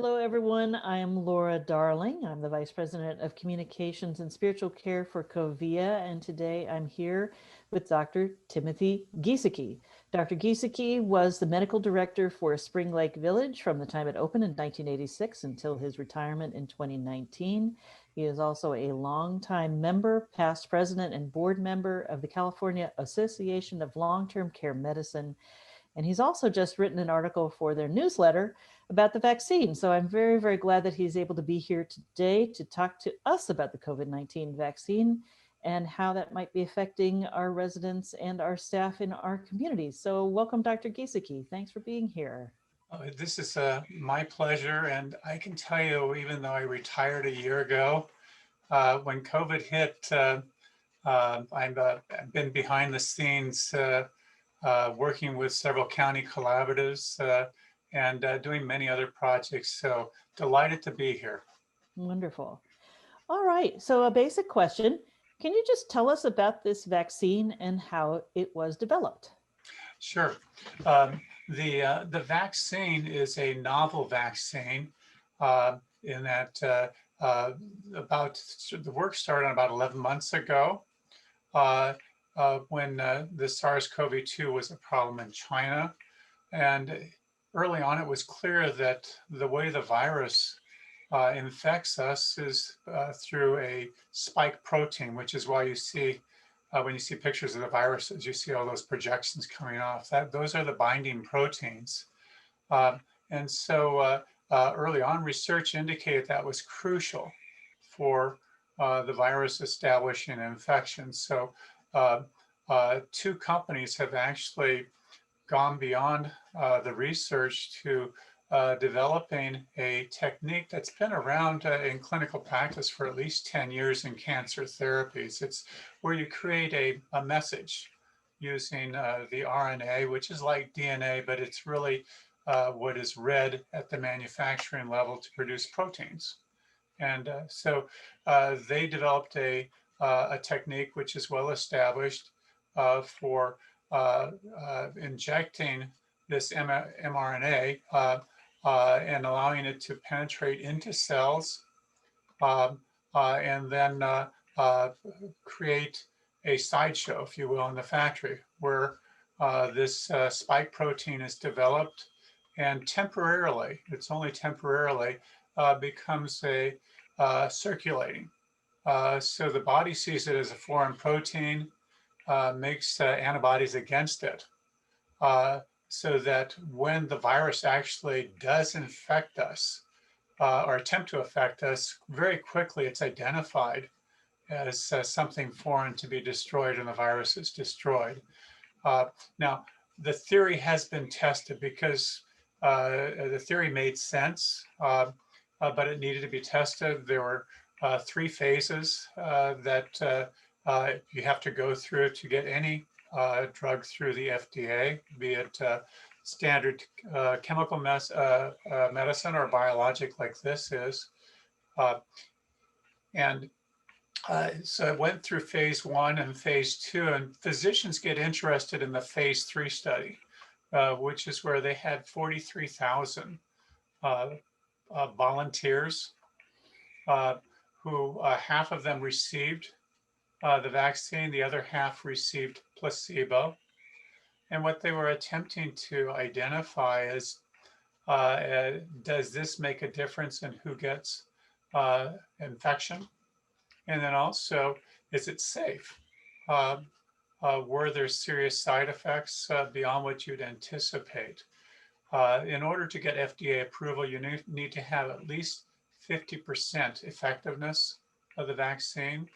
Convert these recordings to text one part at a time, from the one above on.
Hello, everyone. I'm Laura Darling. I'm the Vice President of Communications and Spiritual Care for Covia, and today I'm here with Dr. Timothy Gieseke. Dr. Gieseke was the medical director for Spring Lake Village from the time it opened in 1986 until his retirement in 2019. He is also a longtime member, past president, and board member of the California Association of Long-Term Care Medicine. And he's also just written an article for their newsletter about the vaccine. So I'm very, very glad that he's able to be here today to talk to us about the COVID-19 vaccine and how that might be affecting our residents and our staff in our communities. So welcome, Dr. Gieseke. Thanks for being here. This is my pleasure. And I can tell you, even though I retired a year ago, when COVID hit, I've been behind the scenes working with several county collaboratives and doing many other projects. So delighted to be here. Wonderful. All right. So a basic question. Can you just tell us about this vaccine and how it was developed? Sure. The vaccine is a novel vaccine in that about the work started about 11 months ago when the SARS-CoV-2 was a problem in China. And early on, it was clear that the way the virus infects us is through a spike protein, which is why you see when you see pictures of the viruses, you see all those projections coming off. Those are the binding proteins. Uh, and so early on, research indicated that was crucial for the virus establishing an infection. So two companies have actually gone beyond the research to developing a technique that's been around in clinical practice for at least 10 years in cancer therapies. It's where you create a message using the RNA, which is like DNA, but it's really what is read at the manufacturing level to produce proteins. And so they developed a technique which is well established for injecting this mRNA and allowing it to penetrate into cells and then create a sideshow, if you will, in the factory where this spike protein is developed and temporarily, it's only temporarily, becomes a circulating. So the body sees it as a foreign protein, makes antibodies against it. So that when the virus actually does infect us or attempt to affect us, very quickly it's identified as something foreign to be destroyed and the virus is destroyed. Now, the theory has been tested because the theory made sense, but it needed to be tested. There were three phases that you have to go through to get any drug through the FDA, be it standard chemical medicine or biologic like this is. And so it went through phase 1 and phase 2, and physicians get interested in the phase 3 study, which is where they had 43,000 volunteers who half of them received the vaccine, the other half received placebo. And what they were attempting to identify is, does this make a difference in who gets infection? And then also, is it safe? Were there serious side effects beyond what you'd anticipate? In order to get FDA approval, you need to have at least 50% effectiveness of the vaccine.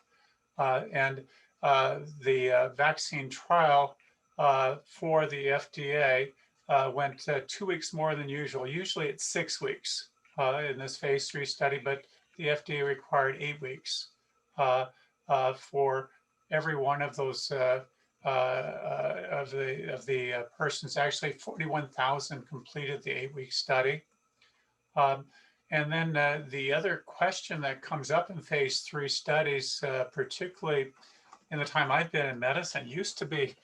And the vaccine trial for the FDA went 2 weeks more than usual. Usually it's 6 weeks in this phase 3 study, but the FDA required 8 weeks for every one of those of the persons. Actually, 41,000 completed the 8-week study. And then the other question that comes up in phase 3 studies, particularly in the time I've been in medicine, used to be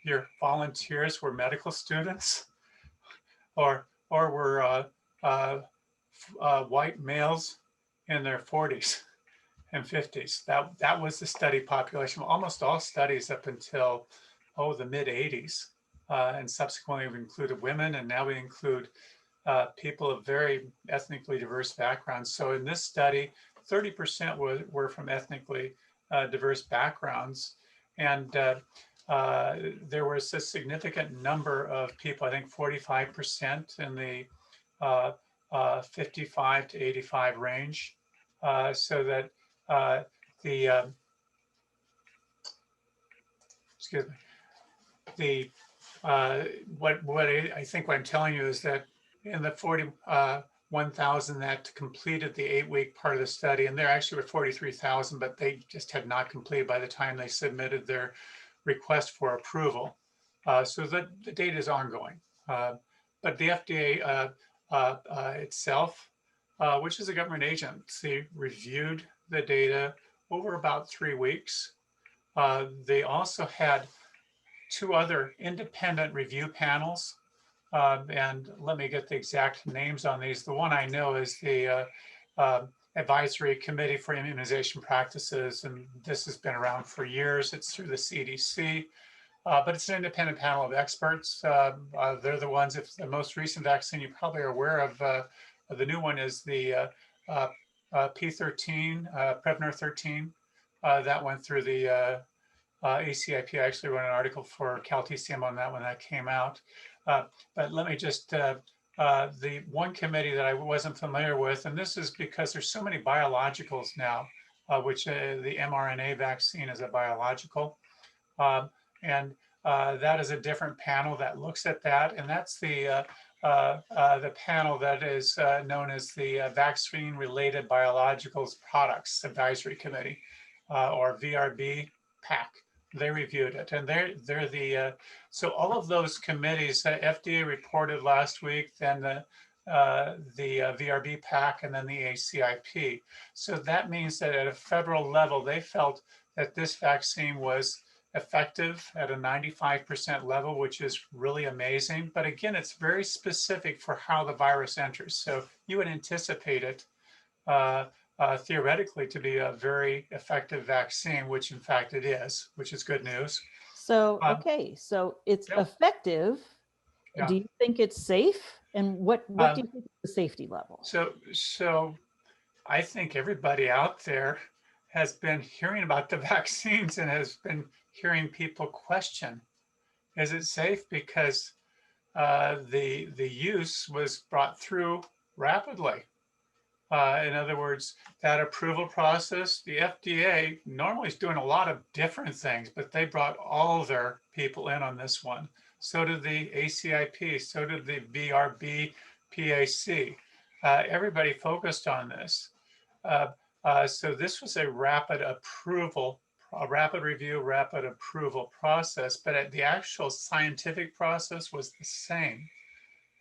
your volunteers were medical students or were white males in their 40s and 50s. That was the study population. Almost all studies up until, the mid 80s. And subsequently we included women, and now we include people of very ethnically diverse backgrounds. So in this study, 30% were from ethnically diverse backgrounds. And there was a significant number of people, I think 45% in the 55 to 85 range. So that the, excuse me, the what I think what I'm telling you is that in the 41,000 that completed the 8-week part of the study, and there actually were 43,000, but they just had not completed by the time they submitted their request for approval. So the data is ongoing. But the FDA itself, which is a government agency, reviewed the data over about 3 weeks. They also had 2 other independent review panels. And let me get the exact names on these. The one I know is the Advisory Committee for Immunization Practices, and this has been around for years. It's through the CDC, but it's an independent panel of experts. They're the ones, if the most recent vaccine you probably are aware of, the new one is the P13, Prevnar 13. That went through the ACIP. I actually wrote an article for CalTCM on that when that came out. But let me just, the one committee that I wasn't familiar with, and this is because there's so many biologicals now, which the mRNA vaccine is a biological. And that is a different panel that looks at that. And that's the panel that is known as the Vaccine-Related Biologicals Products Advisory Committee, or VRB PAC. They reviewed it, and they're the so all of those committees. FDA reported last week, then the VRB PAC, and then the ACIP. So that means that at a federal level, they felt that this vaccine was effective at a 95% level, which is really amazing. But again, it's very specific for how the virus enters. So you would anticipate it theoretically to be a very effective vaccine, which in fact it is, which is good news. So, okay, so it's Yep. effective. Yeah. Do you think it's safe? And what do you think is the safety level? So I think everybody out there has been hearing about the vaccines and has been hearing people question, is it safe? Because the use was brought through rapidly. In other words, that approval process, the FDA normally is doing a lot of different things, but they brought all their people in on this one. So did the ACIP, so did the VRB PAC. Everybody focused on this. So this was a rapid approval, a rapid review, rapid approval process, but the actual scientific process was the same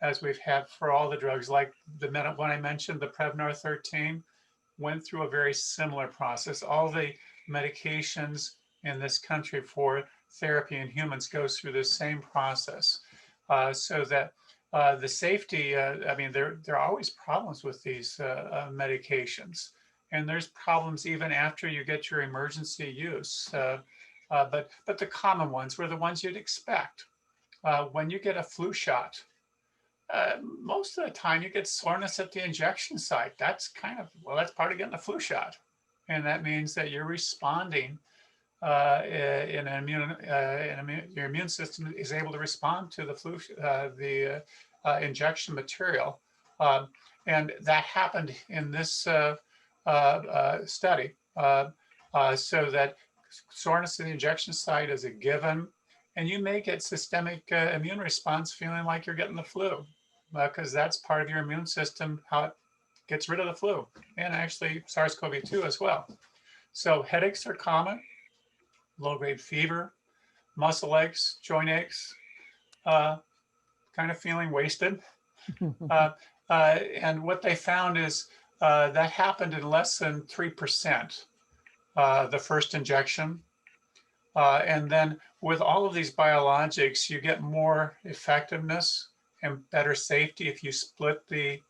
as we've had for all the drugs. Like the one I mentioned, the Prevnar 13, went through a very similar process. All the medications in this country for therapy in humans goes through the same process. So that the safety, I mean, there are always problems with these medications. And there's problems even after you get your emergency use. But the common ones were the ones you'd expect. When you get a flu shot, most of the time you get soreness at the injection site. That's kind of, well, that's part of getting a flu shot. And that means that you're responding in an your immune system is able to respond to the flu, the injection material. And that happened in this study. So that soreness at the injection site is a given. And you may get systemic immune response feeling like you're getting the flu, because that's part of your immune system, how it gets rid of the flu, and actually SARS-CoV-2 as well. So headaches are common, low-grade fever, muscle aches, joint aches, kind of feeling wasted. And what they found is that happened in less than 3%, the first injection. And then with all of these biologics, you get more effectiveness and better safety if you split the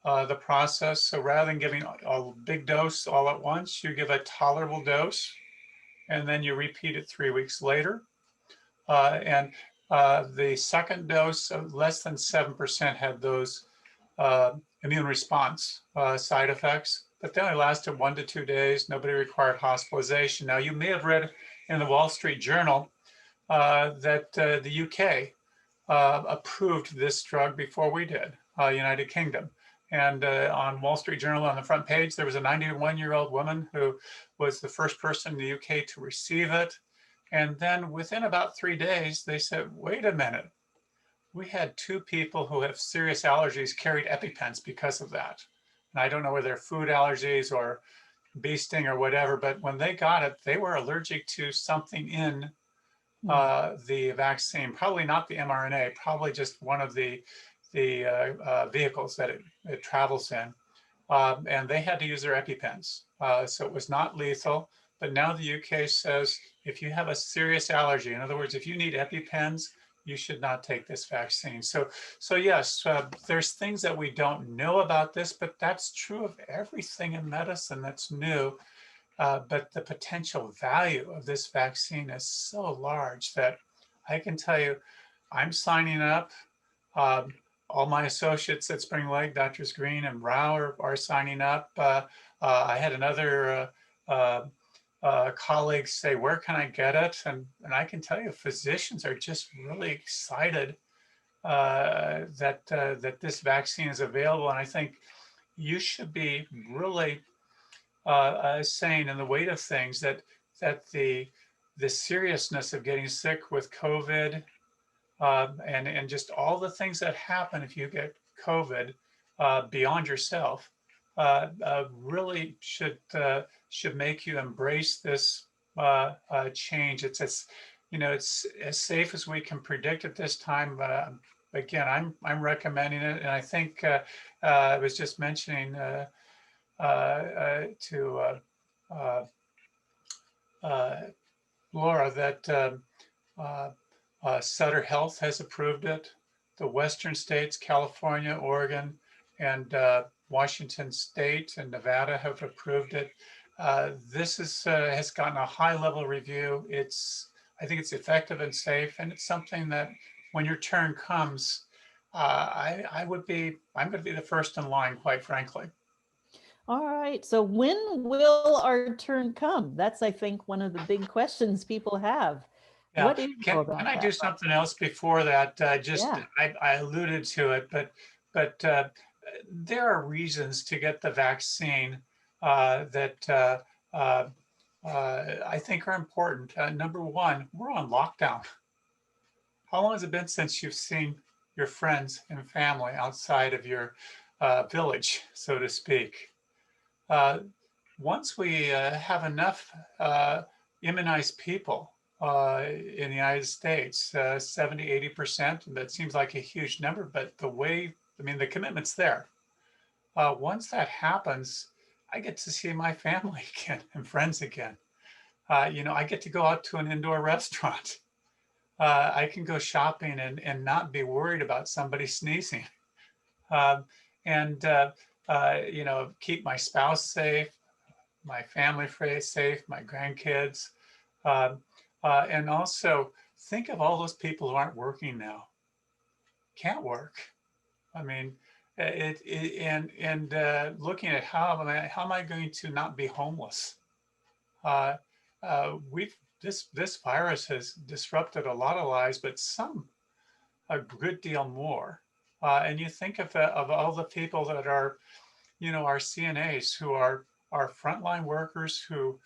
the process. So rather than giving a big dose all at once, you give a tolerable dose, and then you repeat it 3 weeks later. And the second dose, less than 7% had those immune response side effects, but they only lasted 1 to 2 days. Nobody required hospitalization. Now, you may have read in the Wall Street Journal that the UK approved this drug before we did, United Kingdom. And on Wall Street Journal on the front page, there was a 91-year-old woman who was the first person in the UK to receive it. And then within about 3 days, they said, wait a minute, we had 2 people who have serious allergies carried EpiPens because of that. And I don't know whether they're food allergies or bee sting or whatever, but when they got it, they were allergic to something in the vaccine, probably not the mRNA, probably just one of the vehicles that it travels in. And they had to use their EpiPens. So it was not lethal, but now the UK says if you have a serious allergy, in other words, if you need EpiPens, you should not take this vaccine. So yes, there's things that we don't know about this, but that's true of everything in medicine that's new. But the potential value of this vaccine is so large that I can tell you, I'm signing up. All my associates at Spring Lake, Doctors Green and Rao, are signing up. I had another colleague say, where can I get it? And I can tell you, physicians are just really excited that this vaccine is available. And I think you should be really saying in the weight of things that the seriousness of getting sick with COVID and just all the things that happen if you get COVID beyond yourself really should make you embrace this change. It's as it's as safe as we can predict at this time. Again, I'm recommending it, and I think I was just mentioning to Laura that Sutter Health has approved it. The Western states, California, Oregon, and Washington State and Nevada have approved it. This has gotten a high level review. I think it's effective and safe, and it's something that when your turn comes, I'm going to be the first in line, quite frankly. All right. So when will our turn come? That's, I think, one of the big questions people have. Yeah. What do you know Can about I that? do something else before that? Yeah. I alluded to it, but there are reasons to get the vaccine that I think are important. Number one, we're on lockdown. How long has it been since you've seen your friends and family outside of your village, so to speak? Once we have enough immunized people in the United States, 70, 80%, and that seems like a huge number, but the commitment's there. Once that happens, I get to see my family again and friends again. I get to go out to an indoor restaurant. I can go shopping and not be worried about somebody sneezing. Um, and keep my spouse safe, my family safe, my grandkids, and also think of all those people who aren't working now, can't work. I mean, looking at how am I going to not be homeless? We've this virus has disrupted a lot of lives, but some a good deal more. And you think of all the people that are our CNAs who are frontline workers who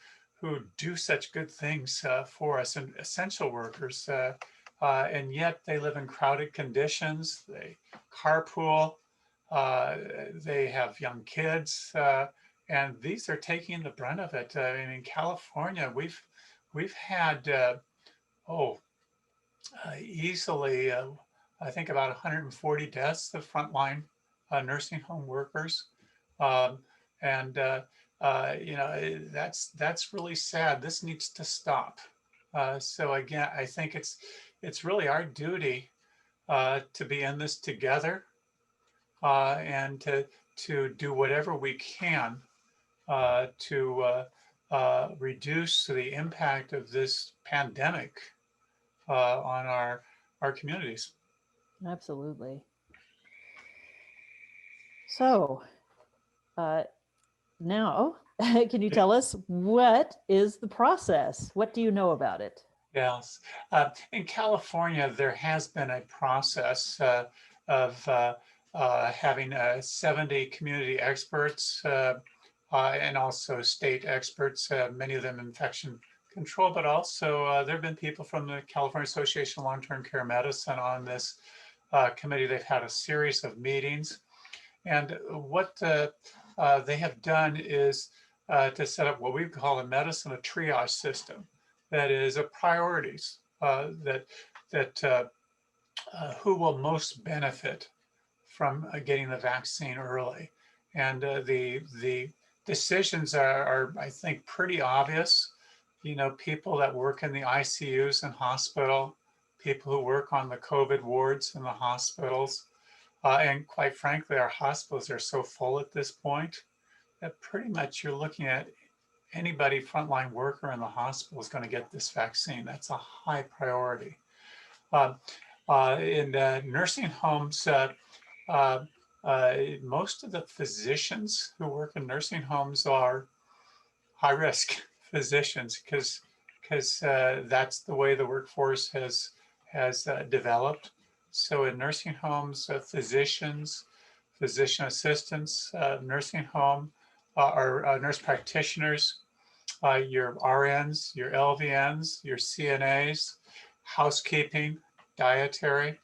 do such good things for us and essential workers, and yet they live in crowded conditions. They carpool. They have young kids, and these are taking the brunt of it. In California, we've had easily I think about 140 deaths of frontline nursing home workers. Um, and that's really sad. This needs to stop. So again, I think it's really our duty to be in this together and to do whatever we can to reduce the impact of this pandemic on our communities. Absolutely. So now, can you tell us what is the process? What do you know about it? Yes. In California, there has been a process of having 70 community experts and also state experts, many of them infection control, but also there have been people from the California Association of Long-Term Care Medicine on this committee. They've had a series of meetings. And what they have done is to set up what we call in medicine a triage system, that is a priorities that who will most benefit from getting the vaccine early, and the decisions are I think pretty obvious. You know, people that work in the ICUs and hospital, people who work on the COVID wards in the hospitals, and quite frankly, our hospitals are so full at this point that pretty much you're looking at anybody frontline worker in the hospital is going to get this vaccine. That's a high priority. Uh, in nursing homes, most of the physicians who work in nursing homes are high risk physicians because that's the way the workforce has developed. So in nursing homes, physicians, physician assistants, nursing home, or nurse practitioners, your RNs, your LVNs, your CNAs, housekeeping, dietary,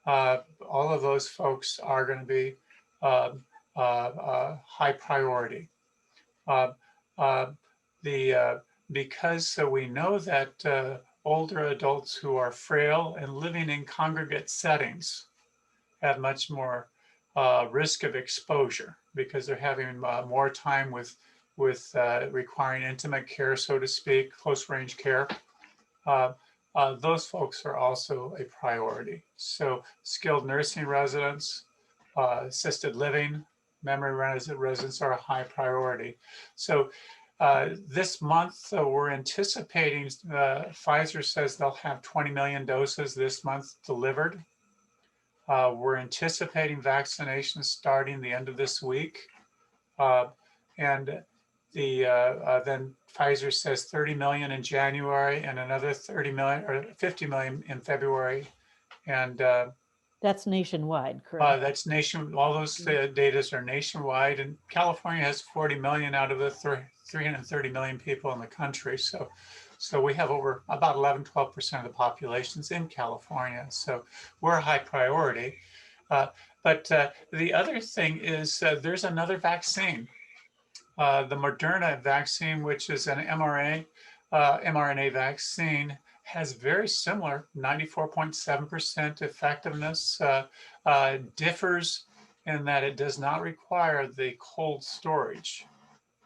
all of those folks are going to be high priority. Uh, uh, because we know that older adults who are frail and living in congregate settings have much more risk of exposure because they're having more time with requiring intimate care, so to speak, close range care. Those folks are also a priority. So skilled nursing residents, assisted living, memory residents are a high priority. So this month, we're anticipating, Pfizer says they'll have 20 million doses this month delivered. We're anticipating vaccinations starting the end of this week. And then Pfizer says 30 million in January and another 30 million or 50 million in February. And That's nationwide, correct? that's all those data are nationwide, and California has 40 million out of the 330 million people in the country. So we have over about 11-12% of the populations in California. So we're a high priority. But the other thing is there's another vaccine, the Moderna vaccine, which is an mRNA vaccine, has very similar 94.7% effectiveness, differs in that it does not require the cold storage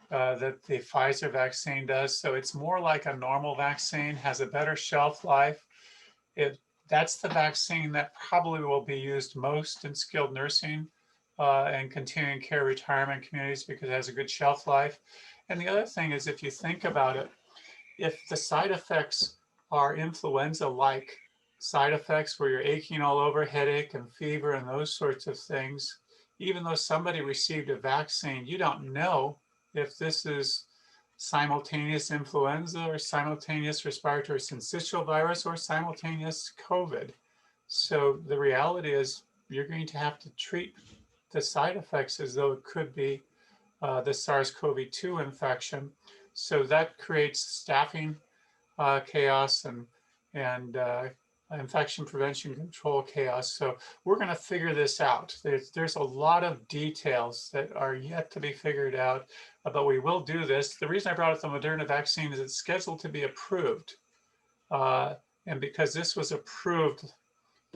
that the Pfizer vaccine does. So it's more like a normal vaccine, has a better shelf life. That's the vaccine that probably will be used most in skilled nursing and continuing care retirement communities because it has a good shelf life. And the other thing is, if you think about it, if the side effects are influenza-like side effects where you're aching all over, headache and fever and those sorts of things, even though somebody received a vaccine, you don't know if this is simultaneous influenza or simultaneous respiratory syncytial virus or simultaneous COVID. So the reality is you're going to have to treat the side effects as though it could be the SARS-CoV-2 infection. So that creates staffing chaos and infection prevention control chaos. So we're going to figure this out. There's a lot of details that are yet to be figured out, but we will do this. The reason I brought up the Moderna vaccine is it's scheduled to be approved. And because this was approved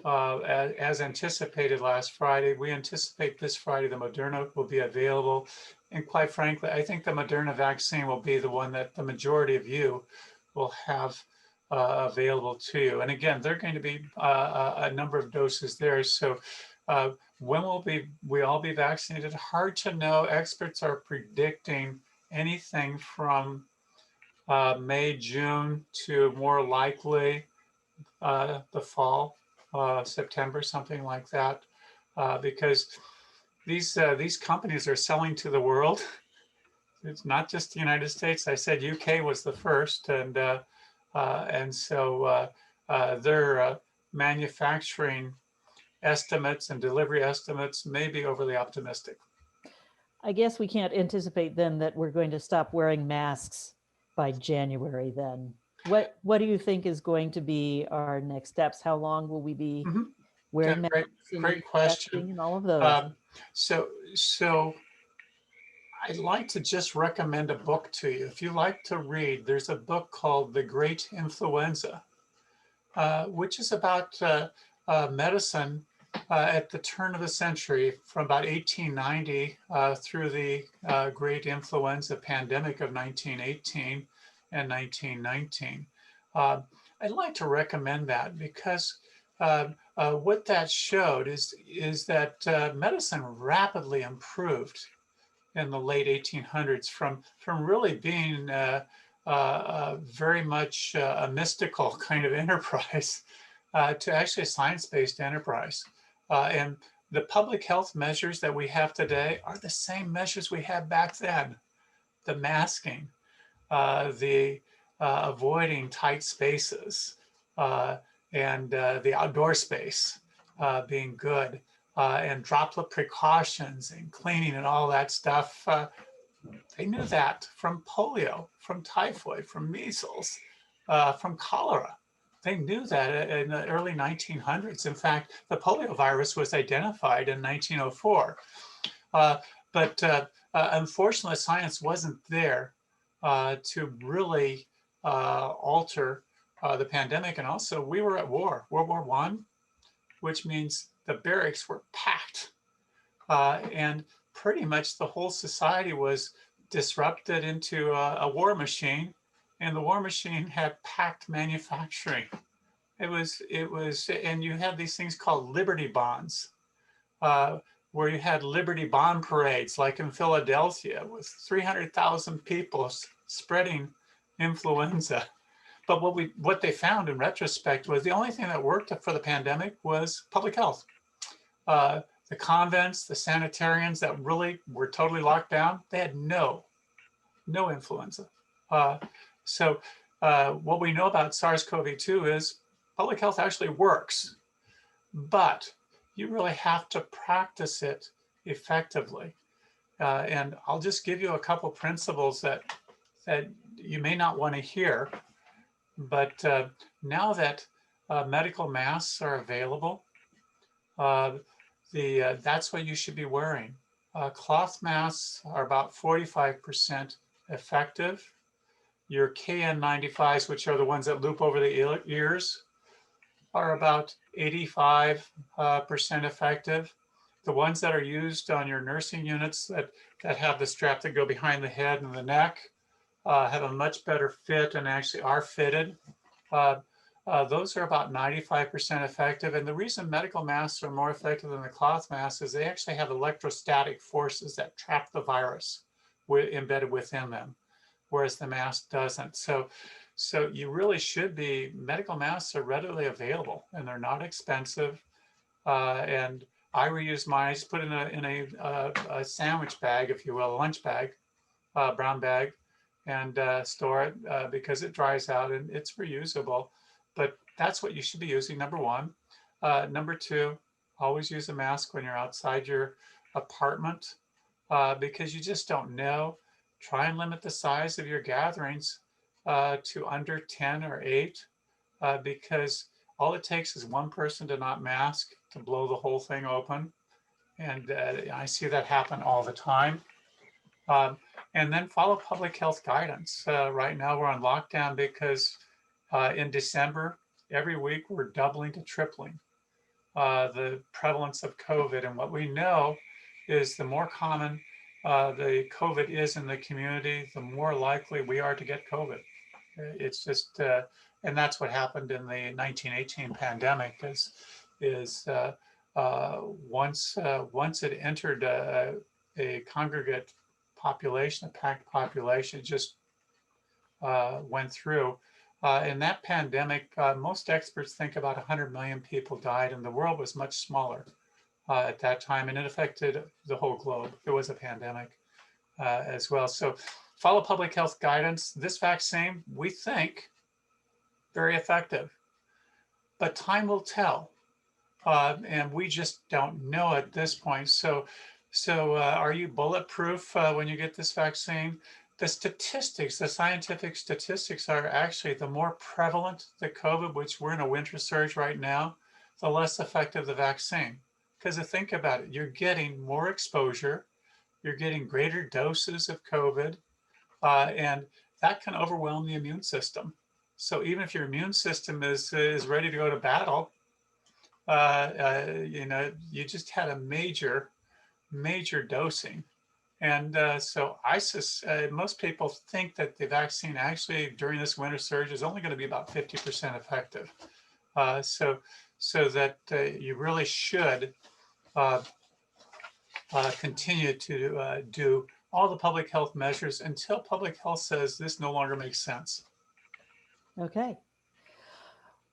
as anticipated last Friday, we anticipate this Friday the Moderna will be available. And quite frankly, I think the Moderna vaccine will be the one that the majority of you will have available to you. And again, there are going to be a number of doses there. So when will we all be vaccinated? Hard to know. Experts are predicting anything from May, June to more likely the fall, September, something like that, because these companies are selling to the world. It's not just the United States. I said UK was the first, and so their manufacturing estimates and delivery estimates may be overly optimistic. I guess we can't anticipate then that we're going to stop wearing masks by January then. What do you think is going to be our next steps? How long will we be Mm-hmm. Yeah, wearing masks and great question. testing and all of those? Um, so I'd like to just recommend a book to you. If you like to read, there's a book called The Great Influenza, which is about medicine at the turn of the century, from about 1890 through the Great Influenza pandemic of 1918 and 1919. Uh, I'd like to recommend that because what that showed is that medicine rapidly improved in the late 1800s from really being very much a mystical kind of enterprise to actually a science-based enterprise. And the public health measures that we have today are the same measures we had back then. The masking, the avoiding tight spaces, uh, and the outdoor space being good, and droplet precautions and cleaning and all that stuff. They knew that from polio, from typhoid, from measles, from cholera. They knew that in the early 1900s. In fact, the polio virus was identified in 1904. Uh, but unfortunately, science wasn't there to really alter the pandemic. And also, we were at war, World War I, which means the barracks were packed. And pretty much the whole society was disrupted into a war machine. And the war machine had packed manufacturing. And you had these things called Liberty Bonds, uh, where you had Liberty Bond parades, like in Philadelphia, with 300,000 people spreading influenza. But what they found in retrospect was the only thing that worked for the pandemic was public health. Uh, the convents, the sanitarians that really were totally locked down, they had no influenza. Uh, so what we know about SARS-CoV-2 is public health actually works, but you really have to practice it effectively. And I'll just give you a couple principles that you may not want to hear, but now that medical masks are available, uh, that's what you should be wearing. Cloth masks are about 45% effective. Your KN95s, which are the ones that loop over the ears, are about 85% effective. The ones that are used on your nursing units that have the strap that go behind the head and the neck have a much better fit and actually are fitted. Uh, those are about 95% effective. And the reason medical masks are more effective than the cloth masks is they actually have electrostatic forces that trap the virus embedded within them, whereas the mask doesn't. So you really should be, medical masks are readily available and they're not expensive. And I reuse mine, put in a sandwich bag, if you will, a lunch bag, brown bag, and store it because it dries out and it's reusable. But that's what you should be using, number one. Number two, always use a mask when you're outside your apartment because you just don't know. Try and limit the size of your gatherings to under 10 or 8 because all it takes is one person to not mask to blow the whole thing open. And I see that happen all the time. Um, and then follow public health guidance. Right now we're on lockdown because in December, every week we're doubling to tripling the prevalence of COVID. And what we know is the more common the COVID is in the community, the more likely we are to get COVID. It's just, and that's what happened in the 1918 pandemic is once it entered a congregate population, a packed population, it just went through. In that pandemic, most experts think about 100 million people died, and the world was much smaller at that time, and it affected the whole globe. It was a pandemic as well. So follow public health guidance. This vaccine, we think, very effective, but time will tell. And we just don't know at this point. So are you bulletproof when you get this vaccine? The statistics, the scientific statistics are actually the more prevalent the COVID, which we're in a winter surge right now, the less effective the vaccine. Because think about it, you're getting more exposure, you're getting greater doses of COVID, and that can overwhelm the immune system. So even if your immune system is ready to go to battle, you just had a major dosing. And so most people think that the vaccine actually during this winter surge is only going to be about 50% effective. So that you really should continue to do all the public health measures until public health says this no longer makes sense. Okay.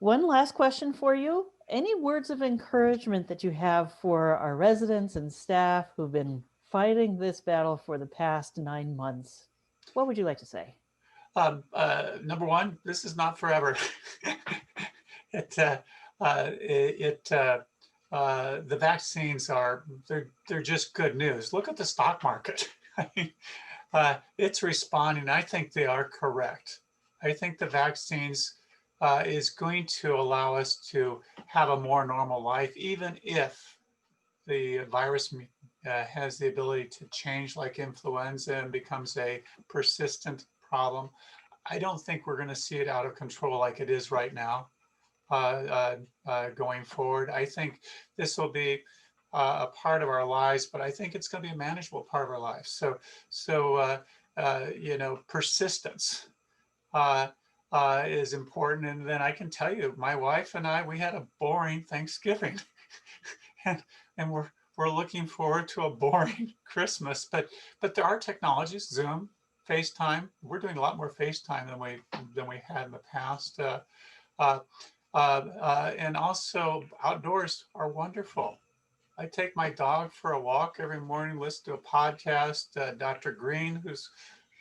One last question for you. Any words of encouragement that you have for our residents and staff who've been fighting this battle for the past 9 months? What would you like to say? Number one, this is not forever. The vaccines they're just good news. Look at the stock market. I mean, it's responding. I think they are correct. I think the vaccines is going to allow us to have a more normal life, even if the virus has the ability to change like influenza and becomes a persistent problem. I don't think we're going to see it out of control like it is right now going forward. I think this will be a part of our lives, but I think it's going to be a manageable part of our lives. So persistence is important. And then I can tell you, my wife and I, we had a boring Thanksgiving, and we're looking forward to a boring Christmas. But there are technologies, Zoom, FaceTime. We're doing a lot more FaceTime than we had in the past. And also outdoors are wonderful. I take my dog for a walk every morning, listen to a podcast. Dr. Green, who's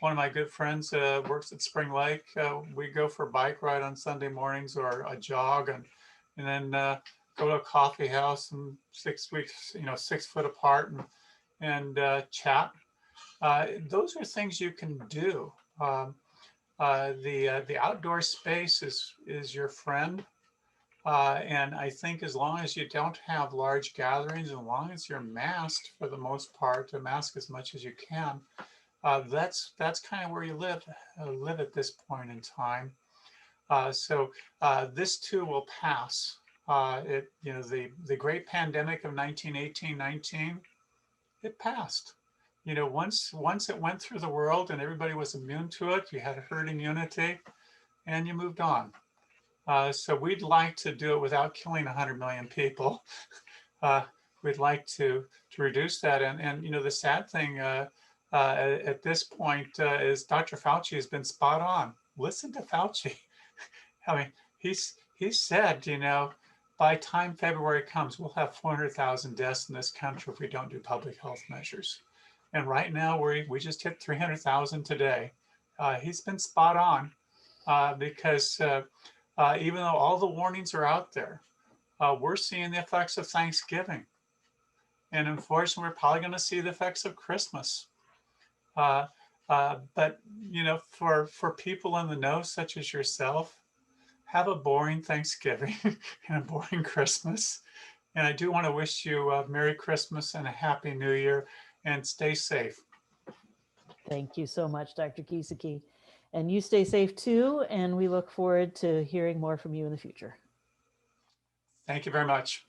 one of my good friends, works at Spring Lake. We go for a bike ride on Sunday mornings or a jog, and then go to a coffee house and 6 weeks, 6 foot apart, and chat. Those are things you can do. The outdoor space is your friend. And I think as long as you don't have large gatherings, as long as you're masked for the most part, to mask as much as you can, that's kind of where you live at this point in time. So this too will pass. The great pandemic of 1918-19, it passed. Once it went through the world and everybody was immune to it, you had herd immunity, and you moved on. So we'd like to do it without killing 100 million people. We'd like to reduce that. And the sad thing at this point is Dr. Fauci has been spot on. Listen to Fauci. I mean, he said, by time February comes, we'll have 400,000 deaths in this country if we don't do public health measures. And right now we just hit 300,000 today. He's been spot on because even though all the warnings are out there, we're seeing the effects of Thanksgiving. And unfortunately, we're probably going to see the effects of Christmas. But, for people in the know, such as yourself, have a boring Thanksgiving and a boring Christmas. And I do want to wish you a Merry Christmas and a Happy New Year, and stay safe. Thank you so much, Dr. Gieseke. And you stay safe too, and we look forward to hearing more from you in the future. Thank you very much.